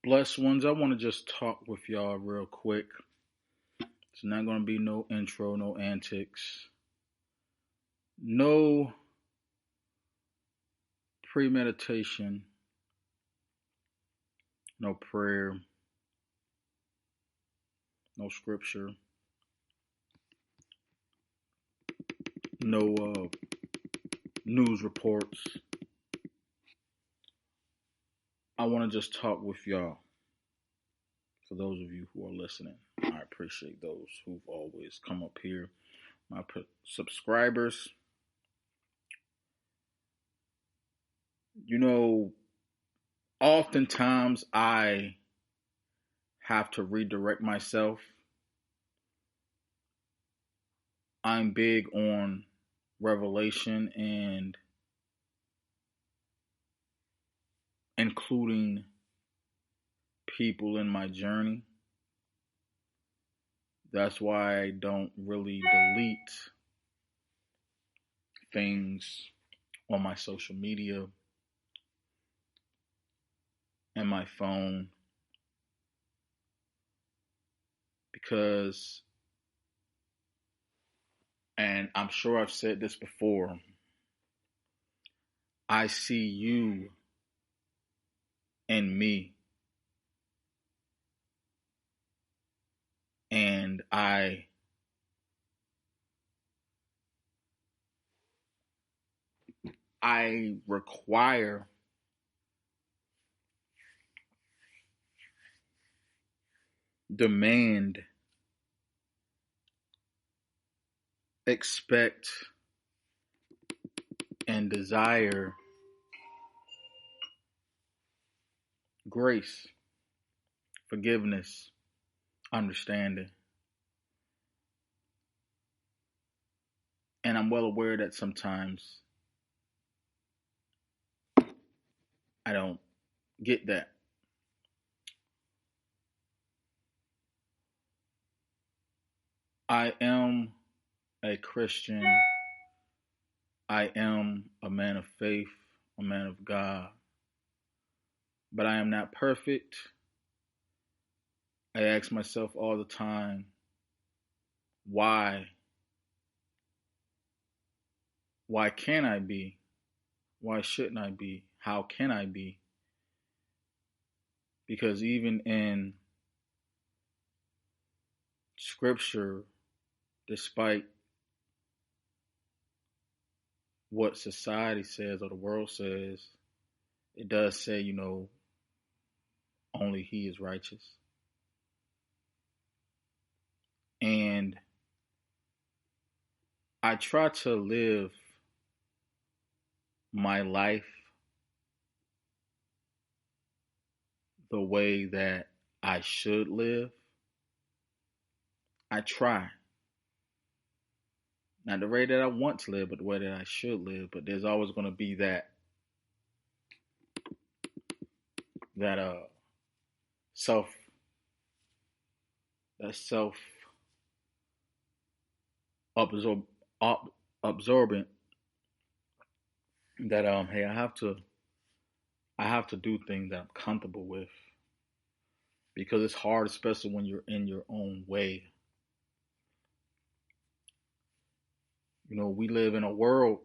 Blessed ones, I want to just talk with y'all real quick. It's not going to be no intro, no antics, no premeditation, no prayer, no scripture, no news reports. I want to just talk with y'all. For those of you who are listening, I appreciate those who've always come up here. My subscribers, you know, oftentimes I have to redirect myself. I'm big on revelation and including people in my journey. That's why I don't really delete things on my social media and my phone because, and I'm sure I've said this before, I see you in me, and I require, demand, expect, and desire grace, forgiveness, understanding. And I'm well aware that sometimes I don't get that. I am a Christian. I am a man of faith, a man of God. But I am not perfect. I ask myself all the time, why? Why can't I be? Why shouldn't I be? How can I be? Because even in scripture, despite what society says or the world says, it does say, only he is righteous. And I try to live my life the way that I should live. I try. Not the way that I want to live, but the way that I should live. But there's always going to be that self that self absorb absorbent that hey, I have to do things that I'm comfortable with because it's hard, especially when you're in your own way. We live in a world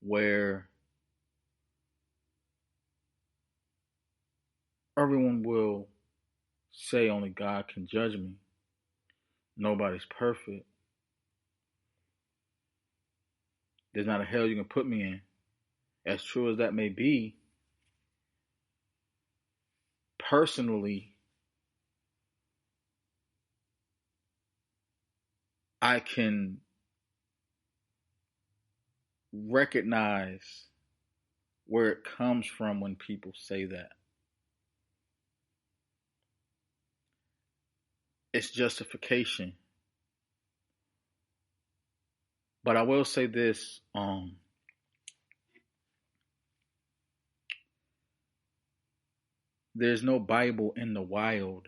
where everyone will say only God can judge me. Nobody's perfect. There's not a hell you can put me in. As true as that may be, personally, I can recognize where it comes from when people say that. It's justification. But I will say this, there's no Bible in the wild.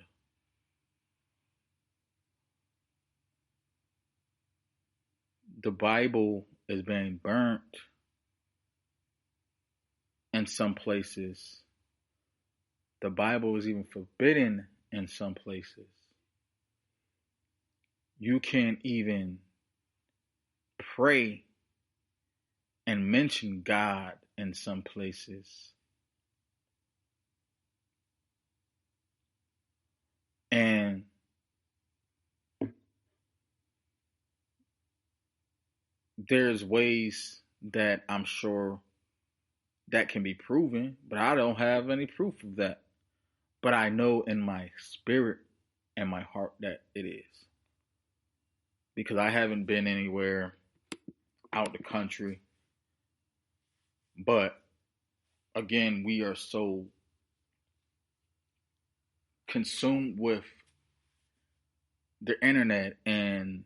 The Bible is being burnt in some places The Bible is even forbidden in some places. You can't even pray and mention God in some places. And there's ways that I'm sure that can be proven, but I don't have any proof of that. But I know in my spirit and my heart that it is. Because I haven't been anywhere out the country. But again, we are so consumed with the internet and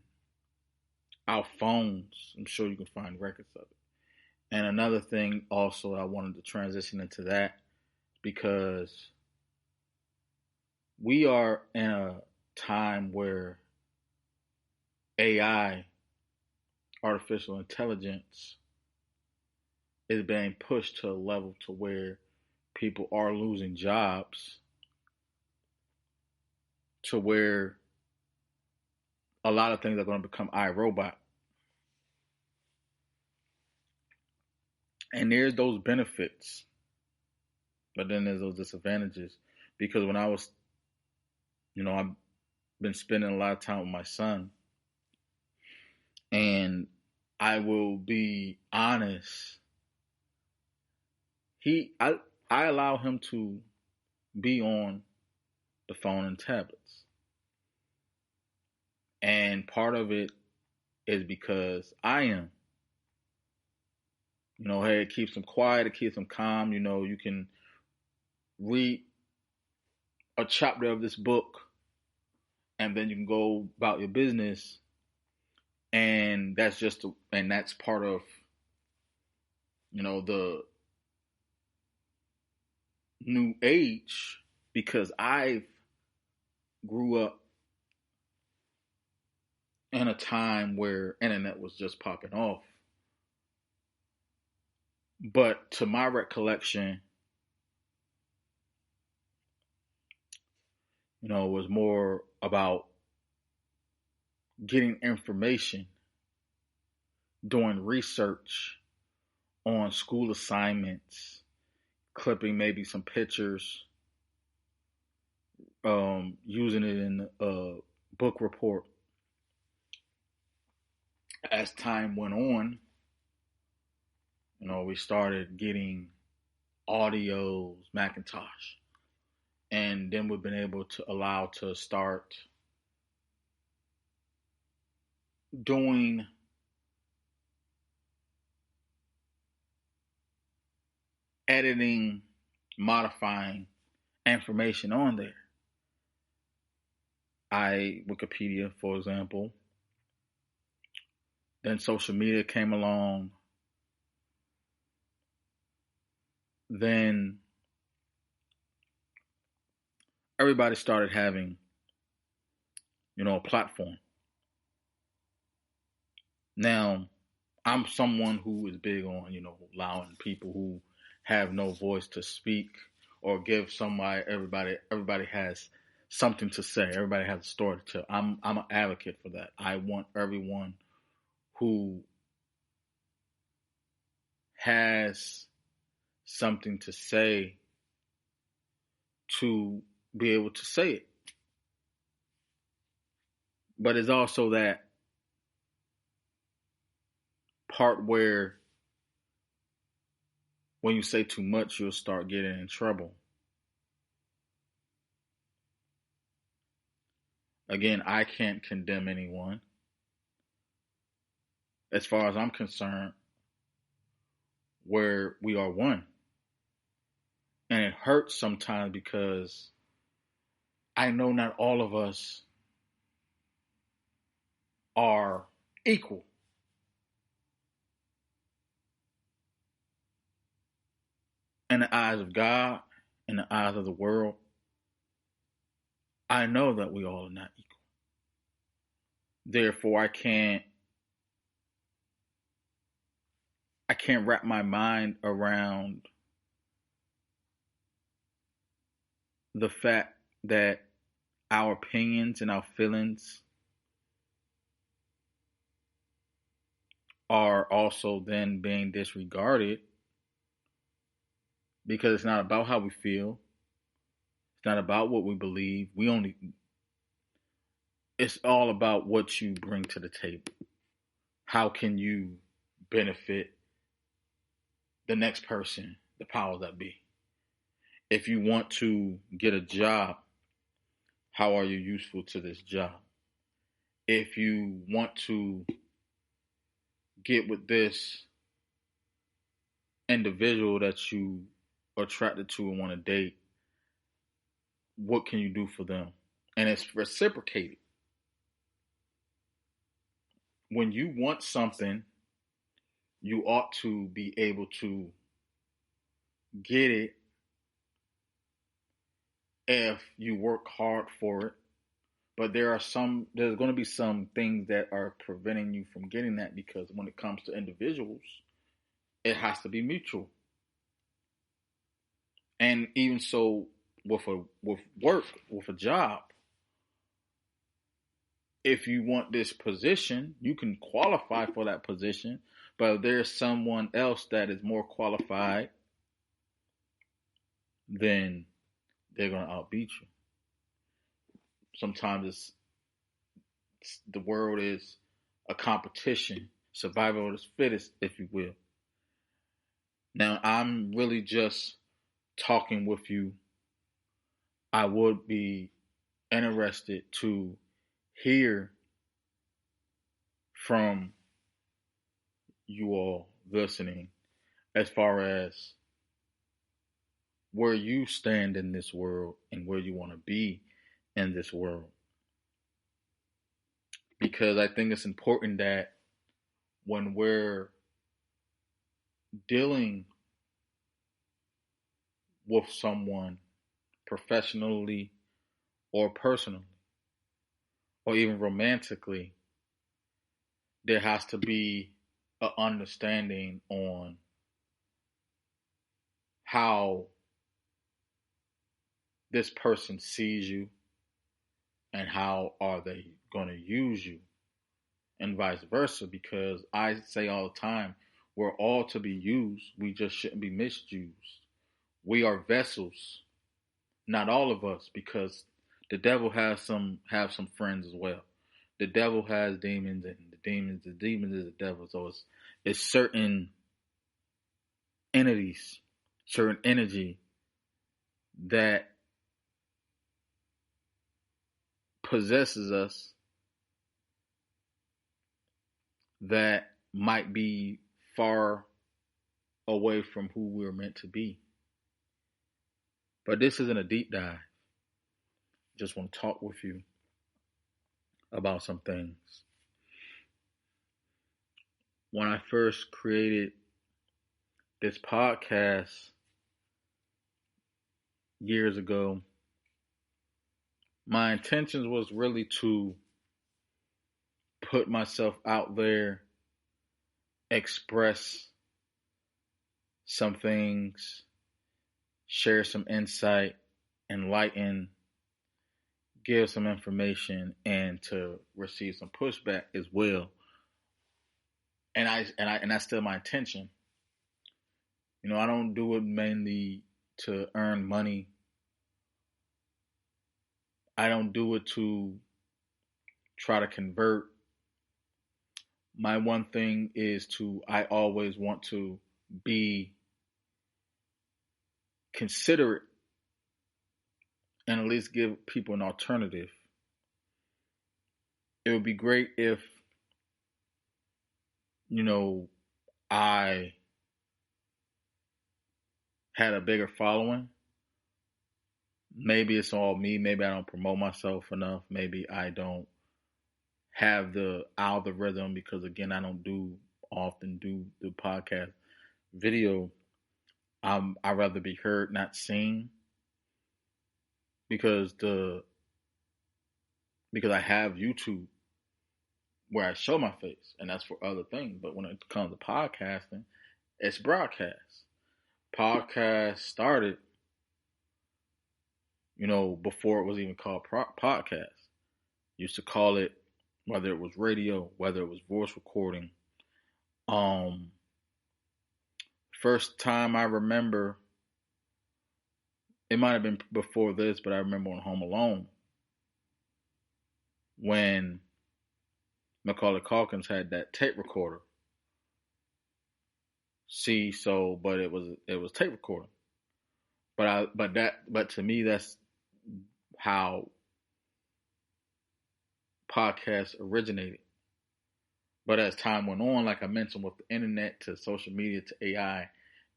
our phones. I'm sure you can find records of it. And another thing also, I wanted to transition into that because we are in a time where AI, artificial intelligence, is being pushed to a level to where people are losing jobs, to where a lot of things are going to become iRobot. And there's those benefits, but then there's those disadvantages. Because when I was, I've been spending a lot of time with my son, and I will be honest, he I allow him to be on the phone and tablets. And part of it is because I am. Hey, it keeps them quiet, it keeps them calm. You can read a chapter of this book and then you can go about your business. And that's part of, the new age, because I grew up in a time where internet was just popping off. But to my recollection, it was more about getting information, doing research on school assignments, clipping maybe some pictures, using it in a book report. As time went on, we started getting audios, Macintosh, and then we've been able to allow to start doing editing, modifying information on there. Wikipedia, for example. Then social media came along. Then everybody started having, a platform. Now, I'm someone who is big on, allowing people who have no voice to speak or give everybody has something to say. Everybody has a story to tell. I'm an advocate for that. I want everyone who has something to say to be able to say it. But it's also that part where when you say too much, you'll start getting in trouble. Again, I can't condemn anyone. As far as I'm concerned, where we are one. And it hurts sometimes because I know not all of us are equal. In the eyes of God, in the eyes of the world, I know that we all are not equal. Therefore, I can't wrap my mind around the fact that our opinions and our feelings are also then being disregarded because it's not about how we feel. It's not about what we believe. It's all about what you bring to the table. How can you benefit the next person, the powers that be? If you want to get a job, how are you useful to this job? If you want to get with this individual that you are attracted to and want to date, what can you do for them? And it's reciprocated. When you want something, you ought to be able to get it if you work hard for it. But there's going to be some things that are preventing you from getting that, because when it comes to individuals, it has to be mutual. And even so, with work, with a job, if you want this position, you can qualify for that position, but if there's someone else that is more qualified, then they're going to outbeat you. Sometimes the world is a competition, survival of the fittest, if you will. Now, I'm really just talking with you. I would be interested to hear from you all listening as far as where you stand in this world and where you want to be in this world. Because I think it's important that when we're dealing with someone professionally or personally or even romantically, there has to be an understanding on how this person sees you and how are they going to use you, and vice versa. Because I say all the time, we're all to be used. We just shouldn't be misused. We are vessels, not all of us, because the devil have some friends as well. The devil has demons, and the demons is the devil. So it's certain entities, certain energy that possesses us that might be far away from who we're meant to be. But this isn't a deep dive. Just want to talk with you about some things. When I first created this podcast years ago, my intentions was really to put myself out there, express some things, share some insight, enlighten, give some information, and to receive some pushback as well. And that's still my intention. You know, I don't do it mainly to earn money. I don't do it to try to convert. My one thing is I always want to be considerate and at least give people an alternative. It would be great if, I had a bigger following. Maybe it's all me. Maybe I don't promote myself enough. Maybe I don't have the algorithm, because again, I don't often do the podcast video. I'd rather be heard, not seen, because I have YouTube where I show my face, and that's for other things. But when it comes to podcasting, it's broadcast. Podcast started before it was even called podcast. Used to call it, whether it was radio, whether it was voice recording. Um, First time I remember, it might have been before this, but I remember on Home Alone when Macaulay Culkin had that tape recorder. But it was tape recording. But to me, that's how podcasts originated. But as time went on, like I mentioned, with the internet to social media to AI,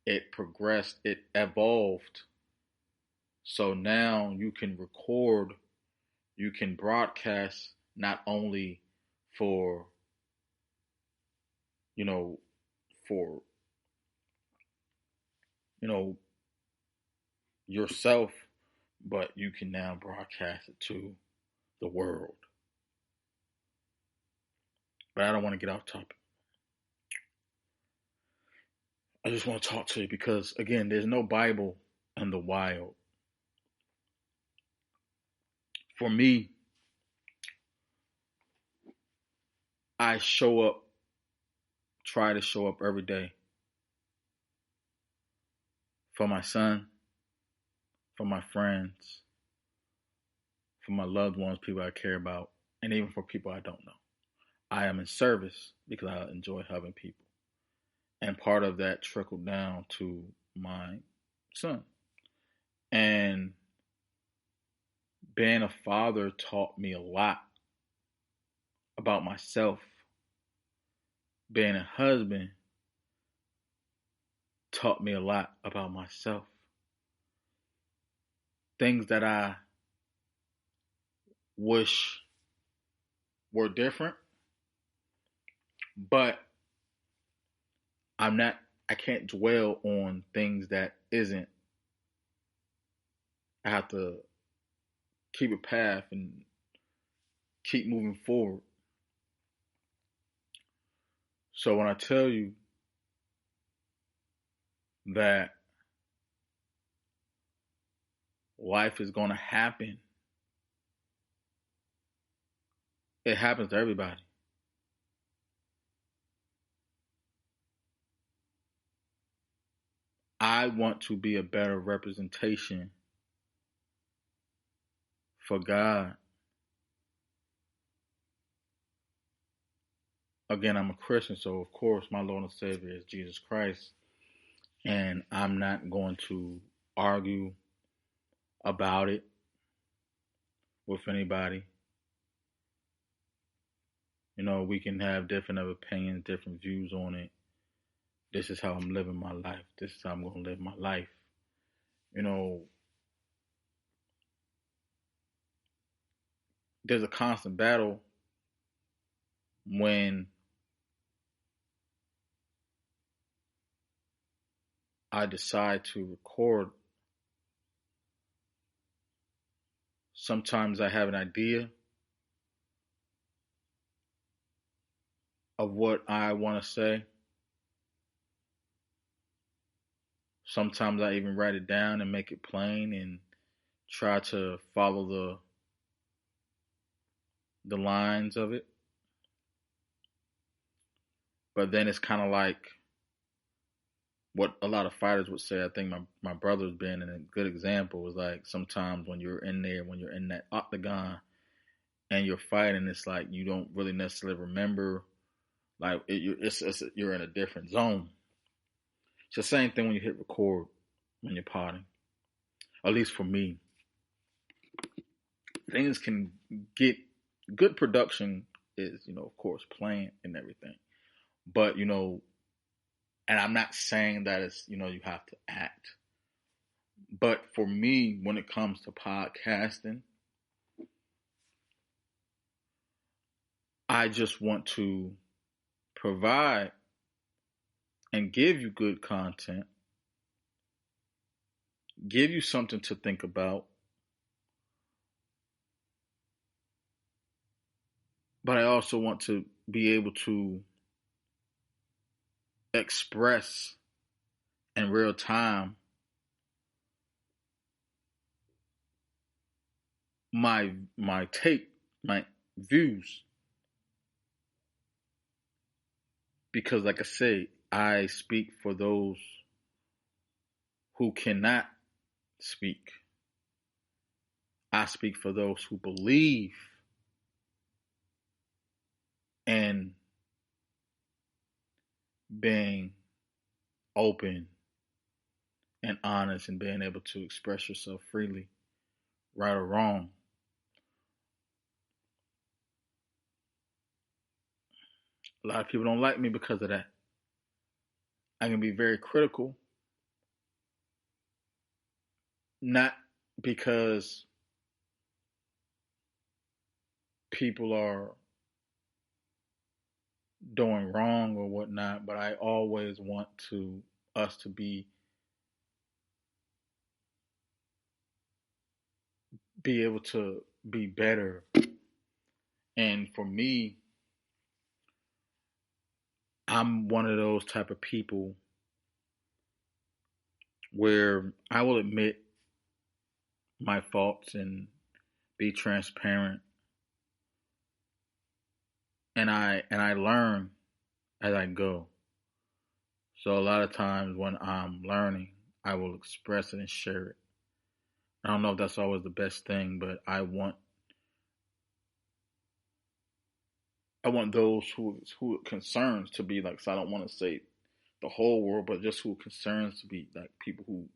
it progressed, it evolved. So now you can record, you can broadcast not only for, you know, for, you know, yourself, but you can now broadcast it to the world. But I don't want to get off topic. I just want to talk to you because, again, there's no Bible in the wild. For me, I try to show up every day for my son, for my friends, for my loved ones, people I care about, and even for people I don't know. I am in service because I enjoy helping people. And part of that trickled down to my son. And being a father taught me a lot about myself. Being a husband taught me a lot about myself. Things that I wish were different, but I can't dwell on things that isn't. I have to keep a path and keep moving forward. So when I tell you that life is going to happen, it happens to everybody. I want to be a better representation for God. Again, I'm a Christian, so of course my Lord and Savior is Jesus Christ. And I'm not going to argue about it with anybody. We can have different opinions, different views on it. This is how I'm living my life. This is how I'm going to live my life. You know, there's a constant battle when I decide to record. Sometimes I have an idea of what I want to say. Sometimes I even write it down and make it plain and try to follow the lines of it. But then it's kind of like what a lot of fighters would say. I think my brother's been a good example. Is like sometimes when you're in there, when you're in that octagon and you're fighting, it's like you don't really necessarily remember. Like you're in a different zone. It's the same thing when you hit record when you're potting. At least for me, things can get good production is of course playing and everything, but and I'm not saying that it's you have to act, but for me when it comes to podcasting, I just want to provide and give you good content, give you something to think about, but I also want to be able to express in real time my take, my views, because like I say, I speak for those who cannot speak. I speak for those who believe in being open and honest and being able to express yourself freely, right or wrong. A lot of people don't like me because of that. I can be very critical, not because people are doing wrong or whatnot, but I always want to us to be able to be better. And for me, I'm one of those type of people where I will admit my faults and be transparent, and I learn as I go. So a lot of times when I'm learning, I will express it and share it. I don't know if that's always the best thing, but I want those who it concerns to be like. So I don't want to say the whole world, but just who it concerns to be like people who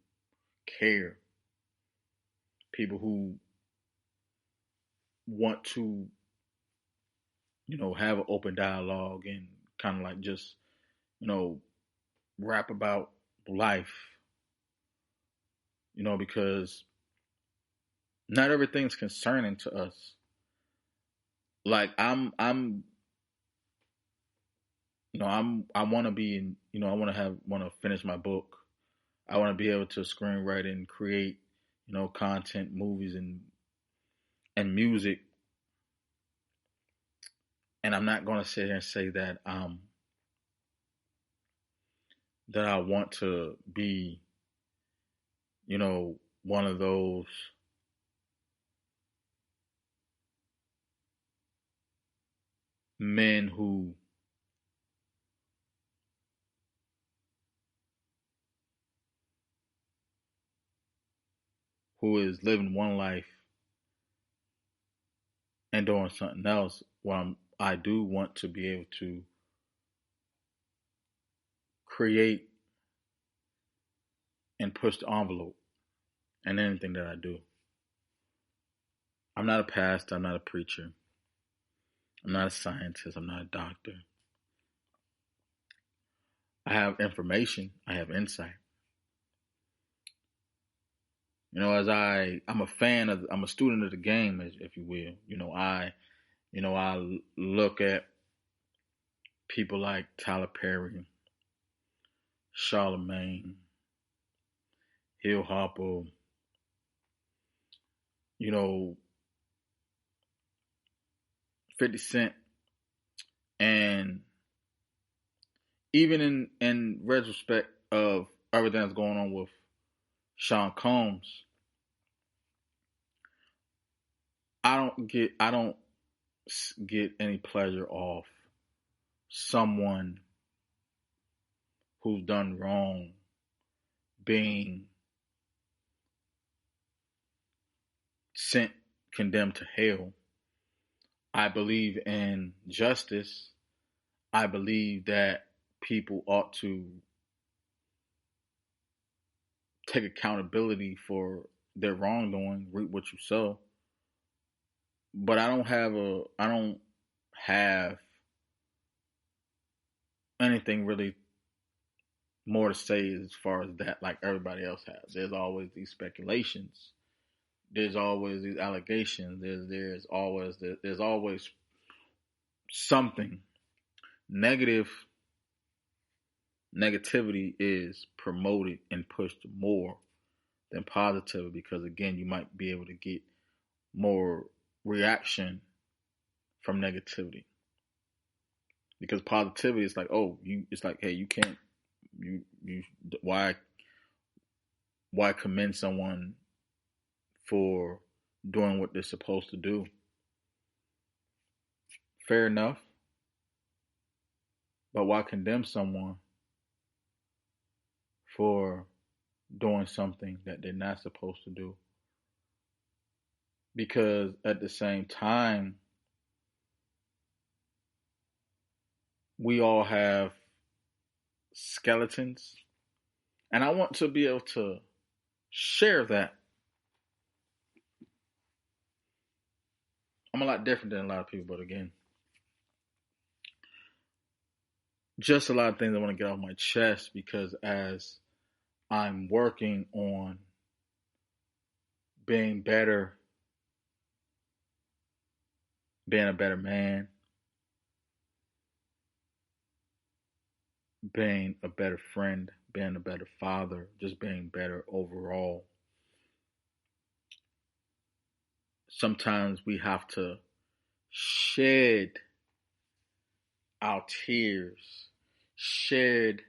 care, people who want to have an open dialogue and kind of like just you know rap about life, because not everything's concerning to us. Like I want to be in, I want to finish my book. I want to be able to screenwrite and create, content, movies and music. And I'm not going to sit here and say that I want to be, one of those men who is living one life and doing something else. I do want to be able to create and push the envelope in anything that I do. I'm not a pastor. I'm not a preacher. I'm not a scientist. I'm not a doctor. I have information. I have insight. I'm a student of the game, if you will. I look at people like Tyler Perry, Charlemagne, Hill Hopper, you know, 50 Cent, and even in retrospect of everything that's going on with Sean Combs, I don't get any pleasure off someone who's done wrong being sent condemned to hell. I believe in justice. I believe that people ought to take accountability for their wrongdoing, reap what you sow. But I don't have anything really more to say as far as that like everybody else has. There's always these speculations. There's always these allegations. There's always something. Negative Negativity is promoted and pushed more than positivity because again you might be able to get more reaction from negativity because positivity is like, oh, you it's like, hey, you can't you why commend someone for doing what they're supposed to do. Fair enough. But why condemn someone for doing something that they're not supposed to do? Because at the same time, we all have skeletons. And I want to be able to share that. I'm a lot different than a lot of people, but again, just a lot of things I want to get off my chest because as I'm working on being better, being a better man, being a better friend, being a better father, just being better overall. Sometimes we have to shed our tears, shed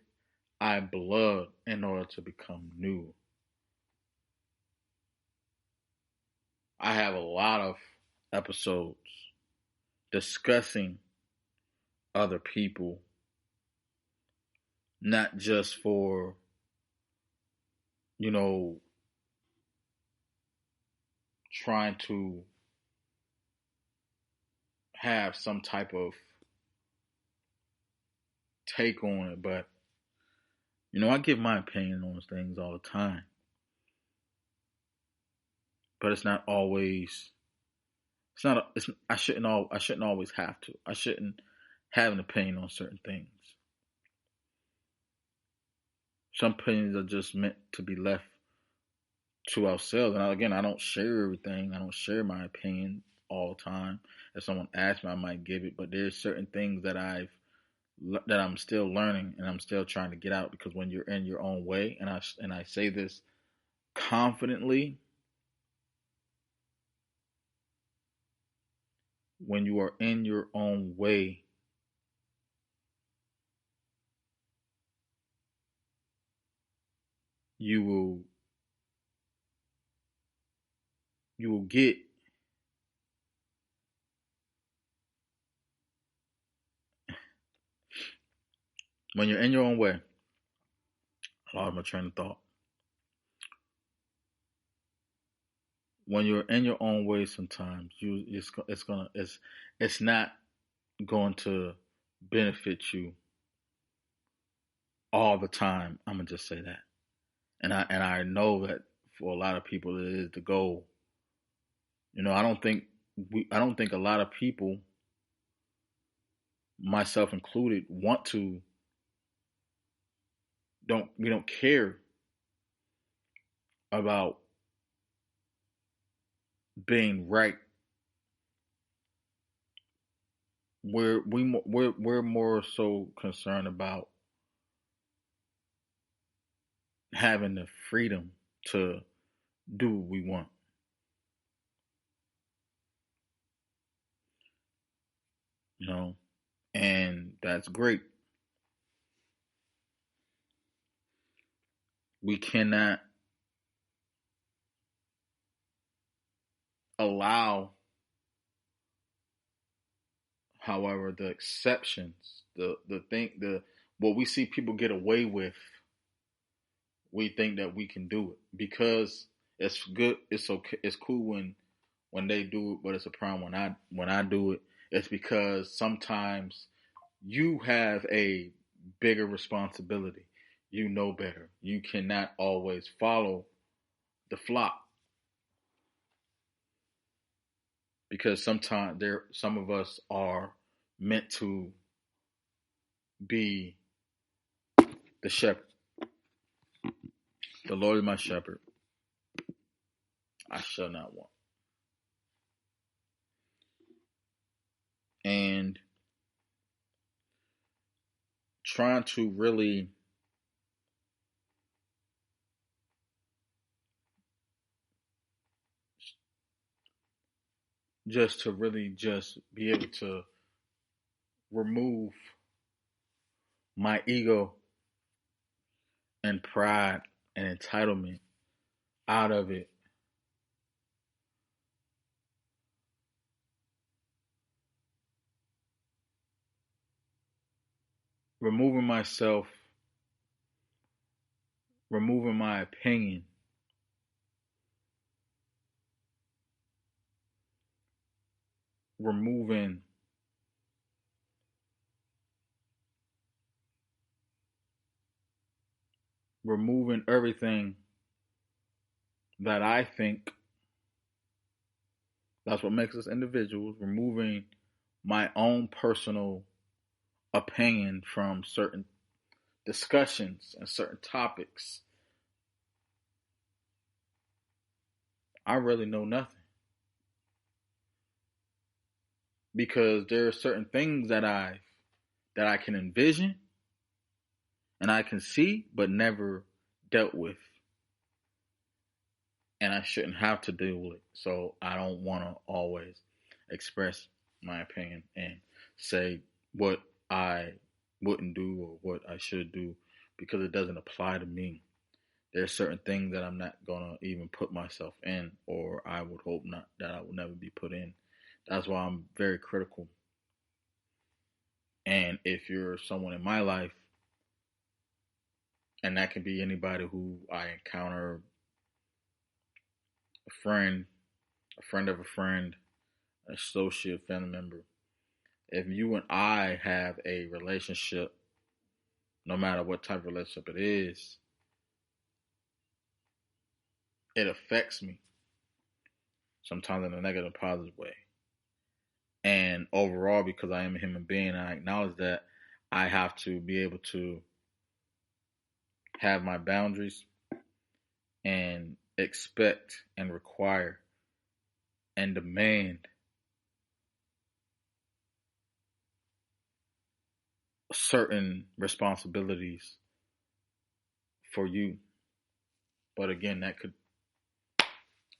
our blood in order to become new. I have a lot of episodes discussing other people, not just for, you know, trying to have some type of take on it, but, I give my opinion on things all the time. But it's not always, I shouldn't always have to. I shouldn't have an opinion on certain things. Some opinions are just meant to be left to ourselves. And again, I don't share everything. I don't share my opinion all the time. If someone asks me, I might give it. But there's certain things that I'm still learning and I'm still trying to get out because when you're in your own way, and I say this confidently, when you are in your own way, you will get when you're in your own way. I lost my train of thought. When you're in your own way, sometimes it's not going to benefit you all the time. I'm gonna just say that, and I know that for a lot of people it is the goal. I don't think a lot of people, myself included, want to don't we don't care about being right. We're more so concerned about having the freedom to do what we want, you know, and that's great. We cannot allow, however, the exceptions, the what we see people get away with, we think that we can do it because it's good. It's okay. It's cool when they do it, but it's a problem when I do it. It's because sometimes you have a bigger responsibility. You know better. You cannot always follow the flock because sometimes some of us are meant to be the shepherd. The Lord is my shepherd. I shall not want. And trying to really just be able to remove my ego and pride and entitlement out of it removing myself, removing my opinion, removing everything that I think that's what makes us individuals, removing my own personal opinion from certain discussions and certain topics. I really know nothing because there are certain things that I can envision and I can see but never dealt with, and I shouldn't have to deal with it. So I don't want to always express my opinion and say what I wouldn't do or what I should do because it doesn't apply to me. There's certain things that I'm not gonna even put myself in, or I would hope not that I will never be put in. That's why I'm very critical. And if you're someone in my life, and that can be anybody who I encounter, a friend, a friend of a friend, an associate, family member, if you and I have a relationship, no matter what type of relationship it is, it affects me sometimes in a negative, positive way. And overall, because I am a human being, I acknowledge that I have to be able to have my boundaries and expect and require and demand certain responsibilities for you. But again, that could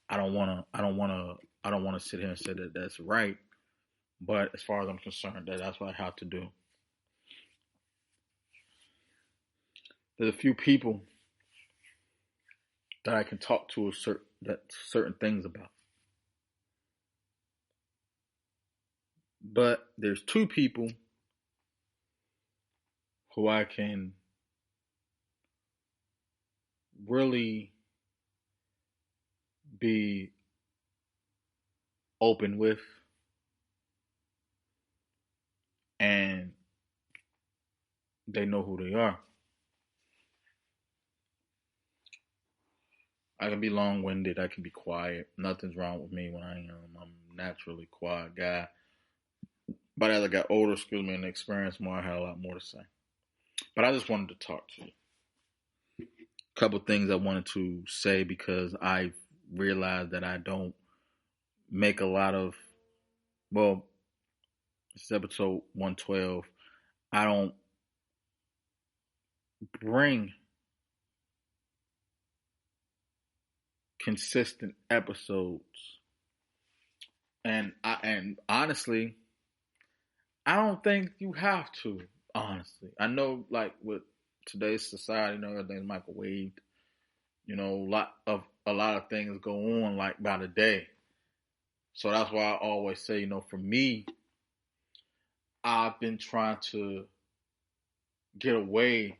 I don't wanna sit here and say that that's right. But as far as I'm concerned, that's what I have to do. There's a few people that I can talk to certain things about. But there's two people who I can really be open with, and they know who they are. I can be long winded, I can be quiet. Nothing's wrong with me when I am. I'm a naturally quiet guy. But as I got older, and experienced more, I had a lot more to say. But I just wanted to talk to you. A couple things I wanted to say because I realized that I don't make a lot of, well, this is episode 112. I don't bring consistent episodes. And honestly, I don't think you have to. Honestly, I know like with today's society, everything's microwaved. A lot of things go on like by the day. So that's why I always say, for me, I've been trying to get away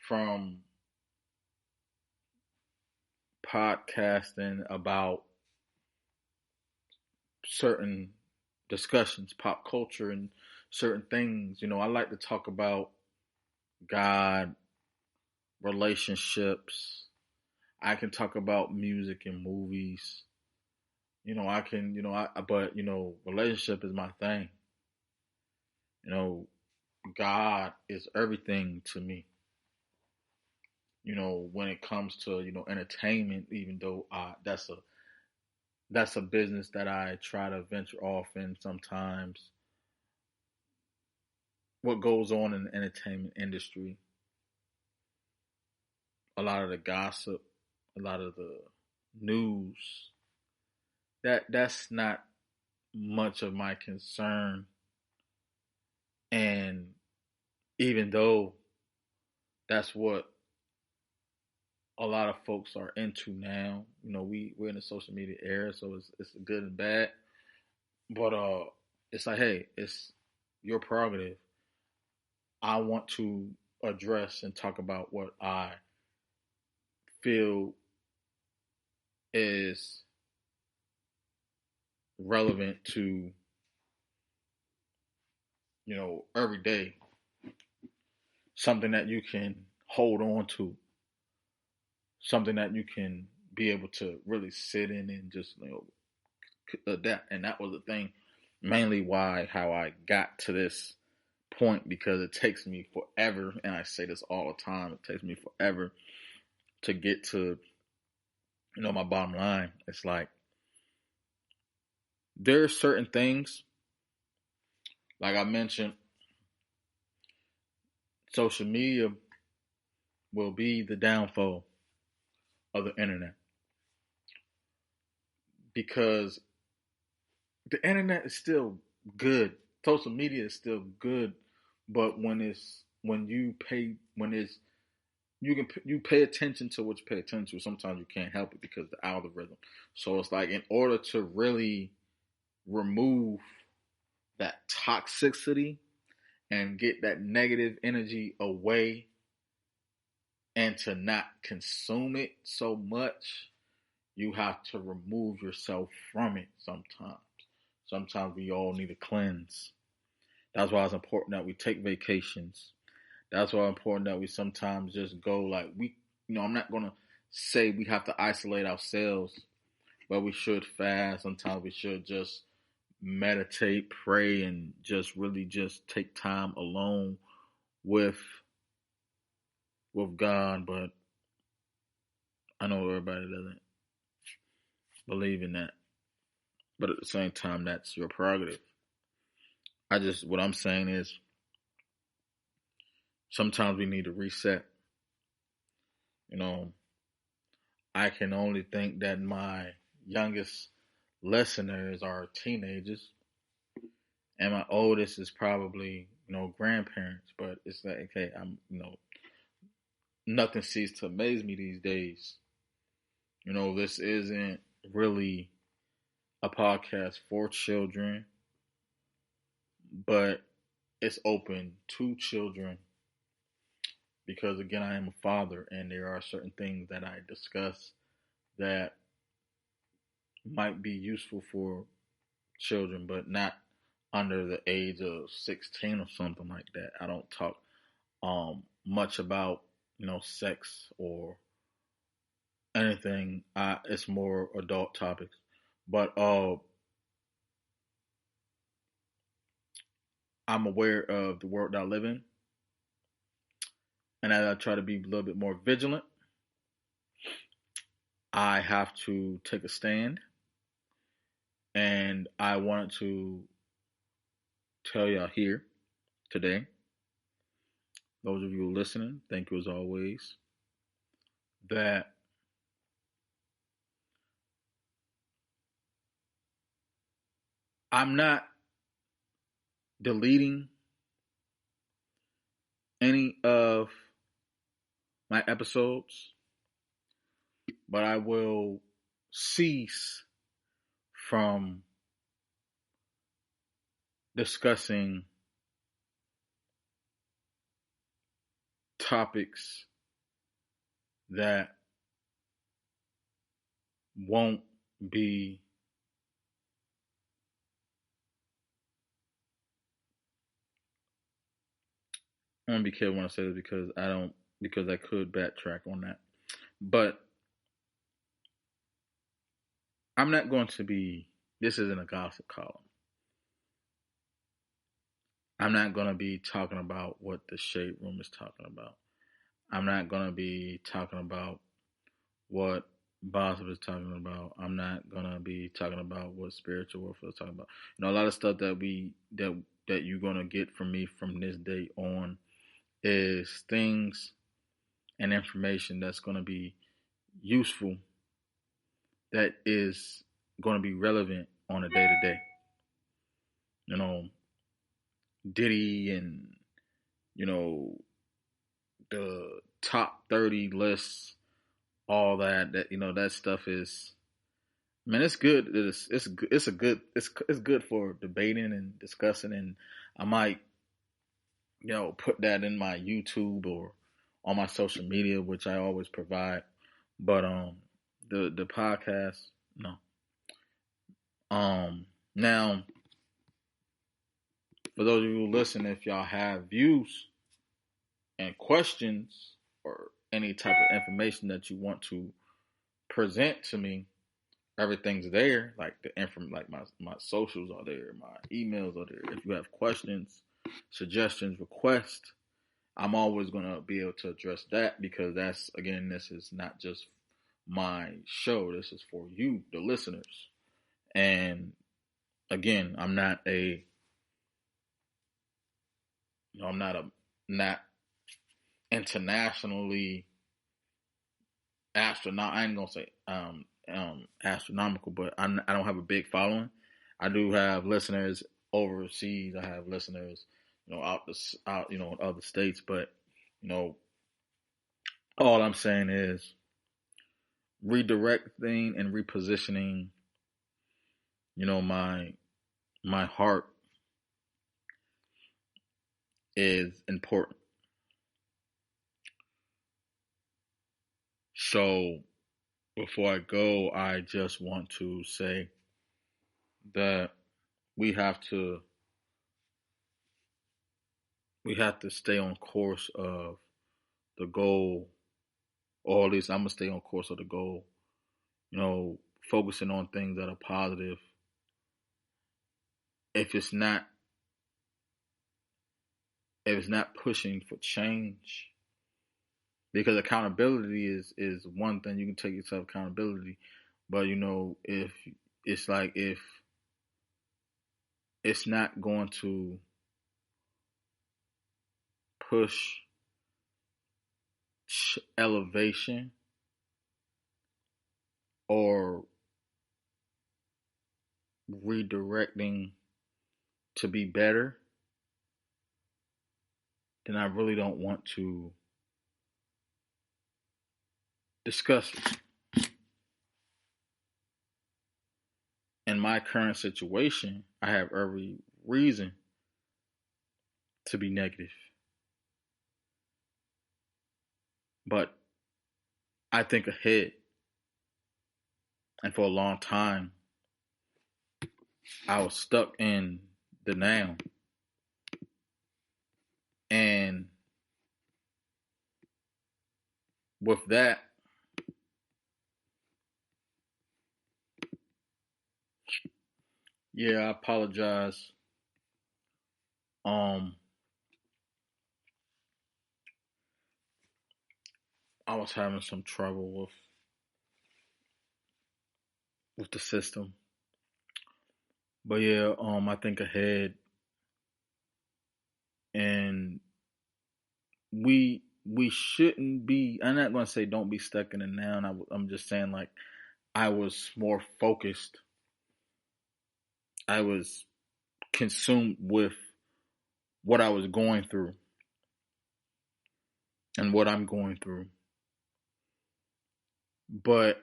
from podcasting about certain discussions, pop culture, and certain things. I like to talk about God, relationships. I can talk about music and movies. I can, but, relationship is my thing. God is everything to me. When it comes to, entertainment, even though that's a business that I try to venture off in sometimes. What goes on in the entertainment industry, a lot of the gossip, a lot of the news, that's not much of my concern. And even though that's what a lot of folks are into now, we're in a social media era, so it's good and bad. But it's like, hey, it's your prerogative. I want to address and talk about what I feel is relevant to, every day, something that you can hold on to, something that you can be able to really sit in and just, adapt. And that was the thing, mainly how I got to this point, because it takes me forever, and I say this all the time, it takes me forever to get to, my bottom line. It's like, there are certain things, like I mentioned, social media will be the downfall of the internet, because the internet is still good. Social media is still good, but when you pay attention to what you pay attention to. Sometimes you can't help it because of the algorithm. So it's like, in order to really remove that toxicity and get that negative energy away, and to not consume it so much, you have to remove yourself from it sometimes. Sometimes we all need a cleanse. That's why it's important that we take vacations. That's why it's important that we sometimes just go, like, I'm not going to say we have to isolate ourselves, but we should fast. Sometimes we should just meditate, pray, and just really just take time alone with God. But I know everybody doesn't believe in that. But at the same time, that's your prerogative. What I'm saying is, sometimes we need to reset. I can only think that my youngest listeners are teenagers, and my oldest is probably, grandparents. But it's like, okay, nothing ceases to amaze me these days. This isn't really a podcast for children, but it's open to children, because, again, I am a father, and there are certain things that I discuss that might be useful for children, but not under the age of 16 or something like that. I don't talk much about, sex or anything. It's more adult topics. But I'm aware of the world that I live in, and as I try to be a little bit more vigilant, I have to take a stand. And I wanted to tell y'all here today, those of you listening, thank you as always, that I'm not deleting any of my episodes, but I will cease from discussing topics that won't be I want to be careful when I say this, because I could backtrack on that. But I'm not going to be, this isn't a gossip column. I'm not going to be talking about what the Shade Room is talking about. I'm not going to be talking about what Bossip is talking about. I'm not going to be talking about what Spiritual Warfare is talking about. A lot of stuff that you're going to get from me from this day on is things and information that's going to be useful, that is going to be relevant on a day-to-day. Diddy and, the top 30 lists, all that stuff is, man, it's good. It's good for debating and discussing, and I might put that in my YouTube or on my social media, which I always provide. But the podcast, no. Now, for those of you who listen, if y'all have views and questions or any type of information that you want to present to me, everything's there. Like like my socials are there, my emails are there. If you have questions, suggestions, requests, I'm always gonna be able to address that, because this is not just my show. This is for you, the listeners. And again, I'm not internationally astronaut. I ain't gonna say astronomical, but I don't have a big following. I do have listeners overseas. I have listeners, out in other states. But you know, all I'm saying is redirecting and repositioning. My heart is important. So before I go, I just want to say that we have to stay on course of the goal, or at least I'm gonna stay on course of the goal. Focusing on things that are positive. If it's not pushing for change, because accountability is one thing. You can take yourself accountability, but if if it's not going to push elevation or redirecting to be better, then I really don't want to discuss it. In my current situation, I have every reason to be negative. But I think ahead. And for a long time, I was stuck in the now. And with that, I apologize. I was having some trouble with the system. But I think ahead, and we shouldn't be. I'm not going to say don't be stuck in the now. I'm just saying, like, I was more focused. I was consumed with what I was going through and what I'm going through. But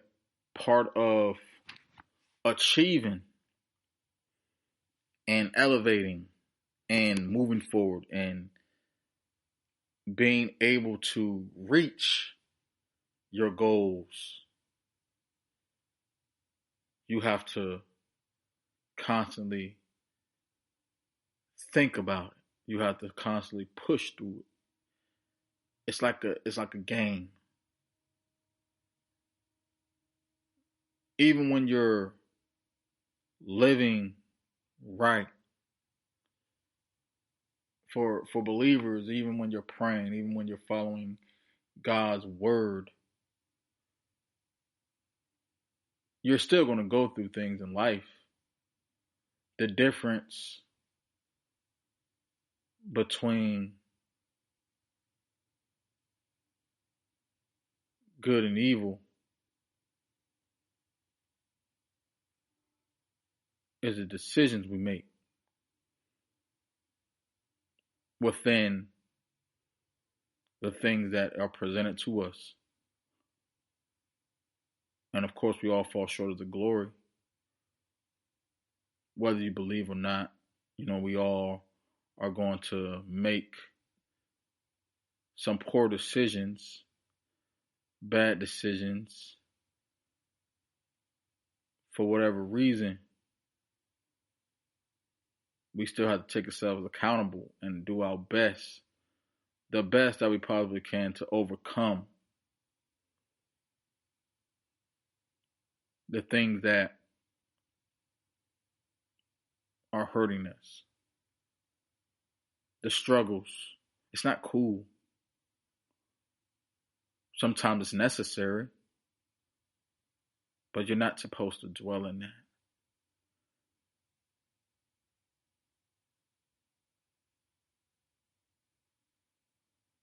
part of achieving and elevating and moving forward and being able to reach your goals, you have to constantly think about it. You have to constantly push through it. It's like a game. Even when you're living right, for believers, even when you're praying, even when you're following God's word, you're still going to go through things in life. The difference between good and evil is the decisions we make within the things that are presented to us. And of course, we all fall short of the glory, whether you believe or not. We all are going to make some poor decisions, bad decisions, for whatever reason, we still have to take ourselves accountable and do our best, the best that we possibly can to overcome the things that are hurting us, the struggles. It's not cool. Sometimes it's necessary, but you're not supposed to dwell in that.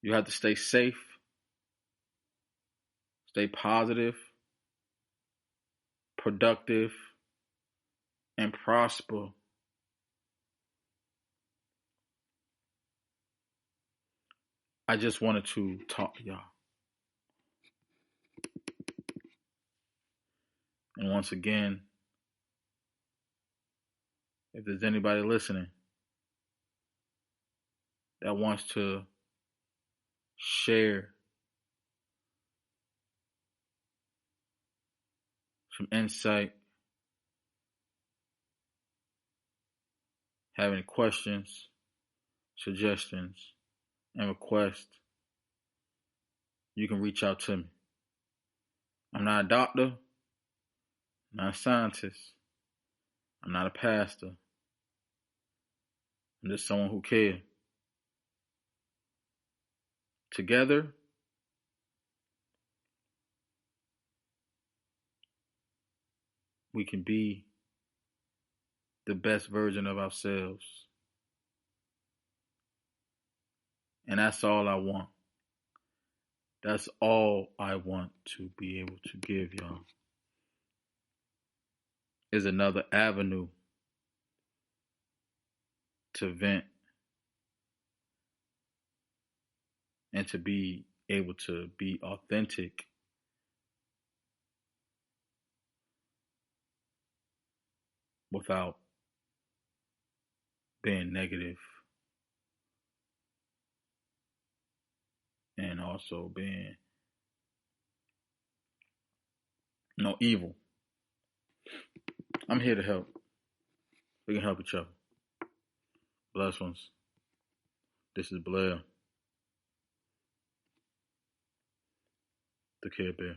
You have to stay safe, stay positive, productive, and prosper. I just wanted to talk to y'all. And once again, if there's anybody listening that wants to share some insight, have any questions, suggestions, and requests, you can reach out to me. I'm not a doctor, I'm not a scientist, I'm not a pastor. I'm just someone who cares. Together, we can be the best version of ourselves. And that's all I want. That's all I want to be able to give y'all. Is another avenue to vent and to be able to be authentic without being negative and also being evil. I'm here to help. We can help each other. Blessed ones. This is Blair, the Care Bear.